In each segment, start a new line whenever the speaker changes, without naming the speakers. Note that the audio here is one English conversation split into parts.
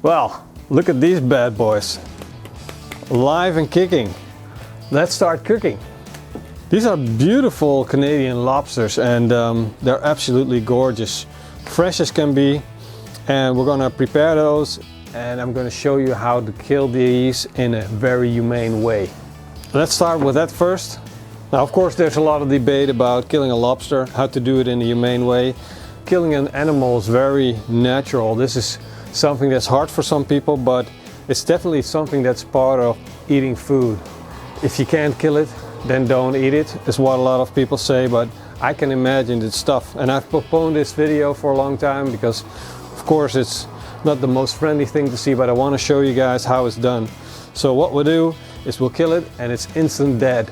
Well, look at these bad boys. Alive and kicking. Let's start cooking. These are beautiful Canadian lobsters, and they're absolutely gorgeous. Fresh as can be. And we're gonna prepare those, and I'm gonna show you how to kill these in a very humane way. Let's start with that first. Now, of course, there's a lot of debate about killing a lobster, how to do it in a humane way. Killing an animal is very natural. This is something that's hard for some people, but it's definitely something that's part of eating food. If you can't kill it, then don't eat it, is what a lot of people say, but I can imagine it's tough. And I've postponed this video for a long time because, of course, it's not the most friendly thing to see, but I want to show you guys how it's done. So what we'll do is we'll kill it and it's instant dead.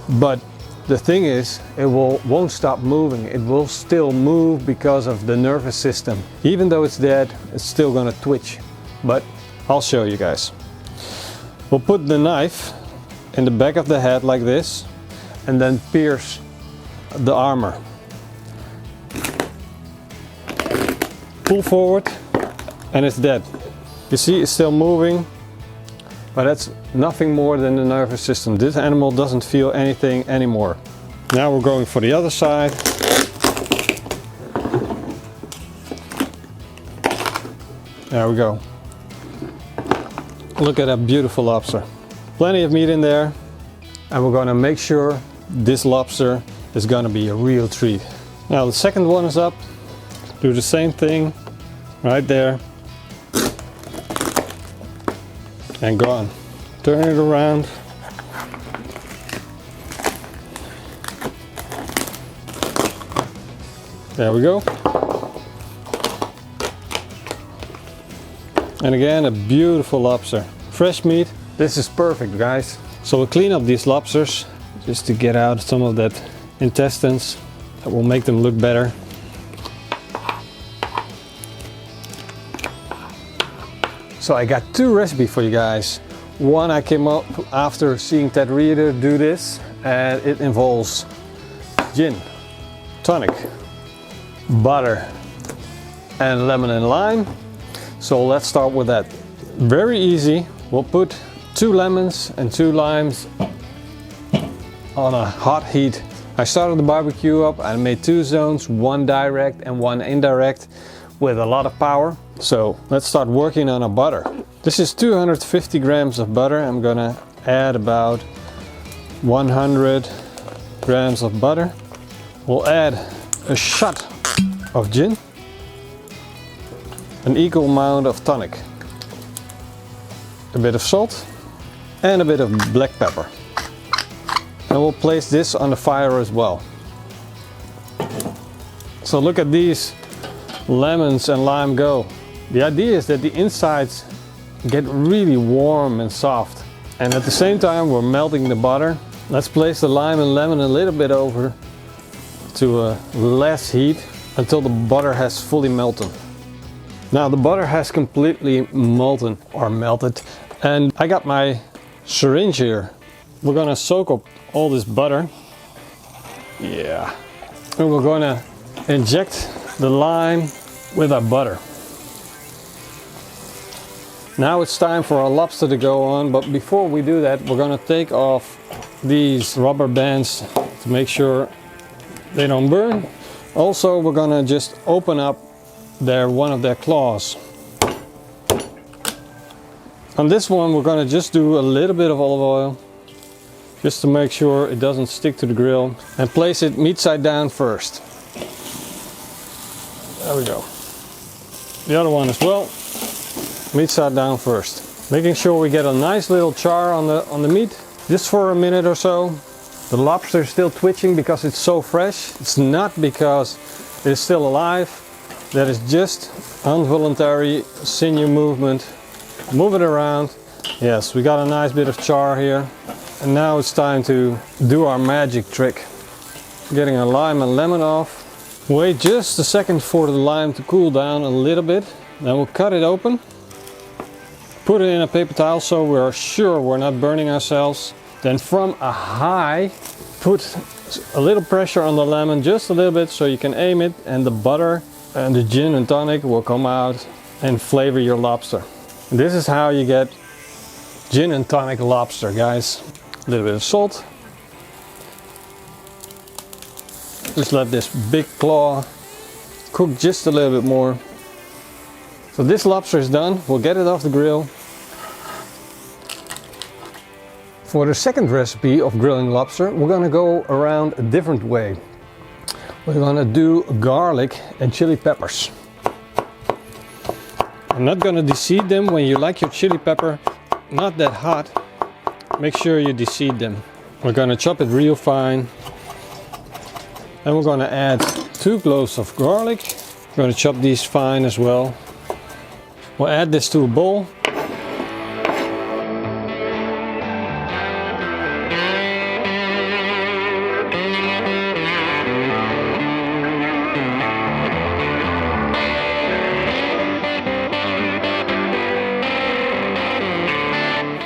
But the thing is, it won't stop moving. It will still move because of the nervous system. Even though it's dead, it's still gonna twitch. But I'll show you guys. We'll put the knife in the back of the head like this and then pierce the armor. Pull forward and it's dead. You see it's still moving, but that's nothing more than the nervous system. This animal doesn't feel anything anymore. Now we're going for the other side. There we go. Look at that beautiful lobster. Plenty of meat in there, and we're gonna make sure this lobster is gonna be a real treat. Now the second one is up. Do the same thing right there. And gone. Turn it around. There we go. And again, a beautiful lobster. Fresh meat. This is perfect, guys. So we'll clean up these lobsters just to get out some of that intestines. That will make them look better. So I got two recipes for you guys. One I came up after seeing Ted Reader do this, and it involves gin, tonic, butter, and lemon and lime. So let's start with that. Very easy. We'll put 2 lemons and 2 limes on a hot heat. I started the barbecue up. I made 2 zones, one direct and one indirect, with a lot of power. So let's start working on our butter. This is 250 grams of butter. I'm gonna add about 100 grams of butter. We'll add a shot of gin, an equal amount of tonic, a bit of salt, and a bit of black pepper. And we'll place this on the fire as well. So look at these lemons and lime go. The idea is that the insides get really warm and soft, and at the same time we're melting the butter. Let's place the lime and lemon a little bit over to a less heat until the butter has fully melted. Now the butter has completely molten or melted, and I got my syringe here. We're gonna soak up all this butter. Yeah. And we're gonna inject the lime with our butter. Now it's time for our lobster to go on, but before we do that, we're gonna take off these rubber bands to make sure they don't burn. Also, we're gonna just open up one of their claws. On this one, we're gonna just do a little bit of olive oil, just to make sure it doesn't stick to the grill, and place it meat side down first. There we go. The other one as well. Meat side down first. Making sure we get a nice little char on the meat, just for a minute or so. The lobster is still twitching because it's so fresh. It's not because it's still alive. That is just involuntary sinew movement. Move it around. Yes, we got a nice bit of char here. And now it's time to do our magic trick. Getting our lime and lemon off. Wait just a second for the lime to cool down a little bit. Then we'll cut it open. Put it in a paper towel so we're sure we're not burning ourselves. Then from a high, put a little pressure on the lemon, just a little bit, so you can aim it, and the butter and the gin and tonic will come out and flavor your lobster. This is how you get gin and tonic lobster, guys. A little bit of salt. Just let this big claw cook just a little bit more. So this lobster is done. We'll get it off the grill. For the second recipe of grilling lobster, we're gonna go around a different way. We're gonna do garlic and chili peppers. I'm not gonna deseed them. When you like your chili pepper not that hot, make sure you deseed them. We're gonna chop it real fine. And we're gonna add 2 cloves of garlic. We're gonna chop these fine as well. We'll add this to a bowl.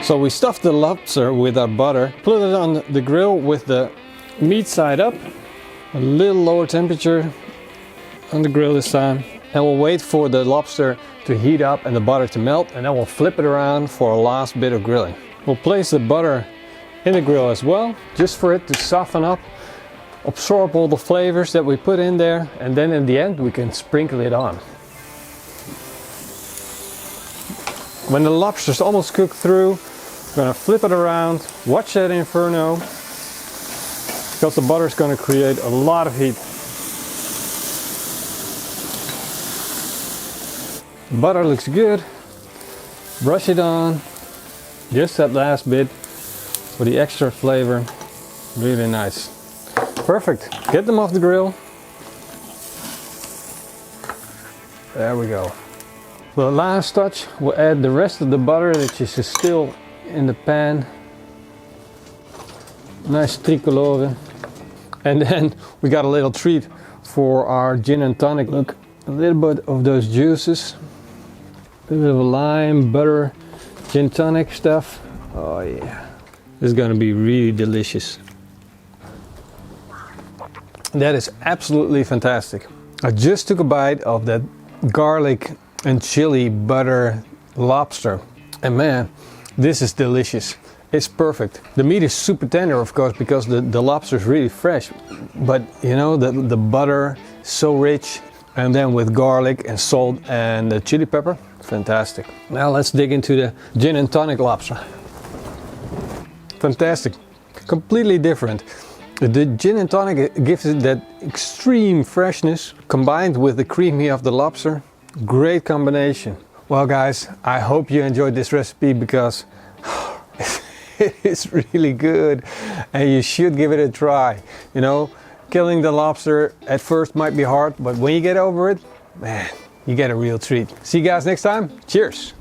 So we stuffed the lobster with our butter, put it on the grill with the meat side up, a little lower temperature on the grill this time, and we'll wait for the lobster to heat up and the butter to melt, and then we'll flip it around for a last bit of grilling. We'll place the butter in the grill as well, just for it to soften up, absorb all the flavors that we put in there, and then in the end we can sprinkle it on. When the lobster's almost cooked through, we're gonna flip it around, watch that inferno, because the butter is gonna create a lot of heat. Butter looks good. Brush it on, just that last bit for the extra flavor. Really nice. Perfect. Get them off the grill. There we go. For the last touch, we'll add the rest of the butter that is still in the pan. Nice tricolore. And then we got a little treat for our gin and tonic. Look, a little bit of those juices. A little bit of a lime, butter, gin tonic stuff. Oh yeah. This is gonna be really delicious. That is absolutely fantastic. I just took a bite of that garlic and chili butter lobster. And man, this is delicious. It's perfect. The meat is super tender, of course, because the lobster is really fresh. But you know, the butter is so rich. And then with garlic and salt and the chili pepper, fantastic. Now let's dig into the gin and tonic lobster. Fantastic. Completely different. The gin and tonic gives it that extreme freshness combined with the creamy of the lobster. Great combination. Well guys, I hope you enjoyed this recipe because it is really good and you should give it a try. You know, killing the lobster at first might be hard, but when you get over it, man, you get a real treat. See you guys next time. Cheers.